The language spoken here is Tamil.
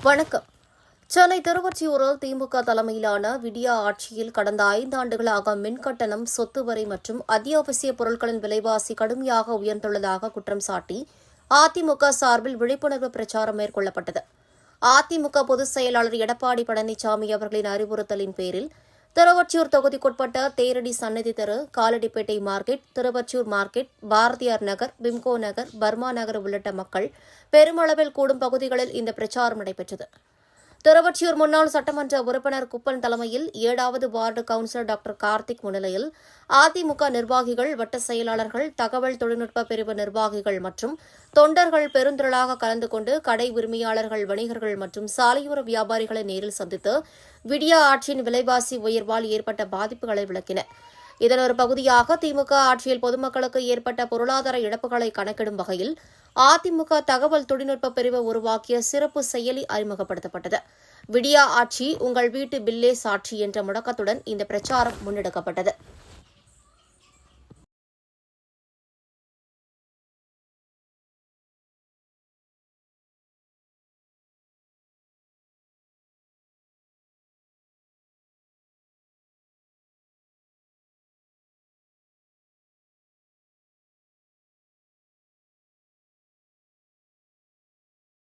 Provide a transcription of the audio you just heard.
வணக்கம். சென்னை திருவொற்றியூரில் திமுக தலைமையிலான விடியா ஆட்சியில் கடந்த 5 ஆண்டுகளாக மின்கட்டணம், சொத்து வரி மற்றும் அத்தியாவசிய பொருட்களின் விலைவாசி கடுமையாக உயர்ந்துள்ளதாக குற்றம் சாட்டி அதிமுக சார்பில் விழிப்புணர்வு பிரச்சாரம் மேற்கொள்ளப்பட்டது. அதிமுக பொதுச் செயலாளர் எடப்பாடி பழனிசாமி அவர்களின் அறிவுறுத்தலின் பேரில் திருவொற்றியூர் தொகுதிக்குட்பட்ட தேரடி சன்னதி தெரு, காலடிப்பேட்டை மார்க்கெட், திருவொற்றியூர் மார்க்கெட், பாரதியார் நகர், பிம்கோ நகர், பர்மா நகர் உள்ளிட்ட மக்கள் பெருமளவில் கூடும் பகுதிகளில் இந்த பிரச்சாரம் நடைபெற்றது. திருவொற்றியூர் முன்னாள் சட்டமன்ற உறுப்பினர் குப்பன் தலைமையில் 7வது வார்டு கவுன்சிலர் டாக்டர் கார்த்திக் முன்னிலையில் அதிமுக நிர்வாகிகள், வட்ட செயலாளர்கள், தகவல் தொழில்நுட்ப பிரிவு நிர்வாகிகள் மற்றும் தொண்டர்கள் பெருந்திரளாக கலந்து கொண்டு கடை உரிமையாளர்கள், வணிகர்கள் மற்றும் சாலையோர வியாபாரிகளை நேரில் சந்தித்து விடியா ஆட்சியின் விலைவாசி உயர்வால் ஏற்பட்ட பாதிப்புகளை விளக்கினர். இதன் ஒரு பகுதியாக திமுக ஆட்சியில் பொதுமக்களுக்கு ஏற்பட்ட பொருளாதார இழப்புகளை கணக்கிடும் வகையில் அதிமுக தகவல் தொழில்நுட்ப பிரிவு உருவாக்கிய சிறப்பு செயலி அறிமுகப்படுத்தப்பட்டது. விடியா ஆட்சி உங்கள் வீட்டு பில்லே சாட்சி என்ற முழக்கத்துடன் இந்த பிரச்சாரம் முன்னெடுக்கப்பட்டது.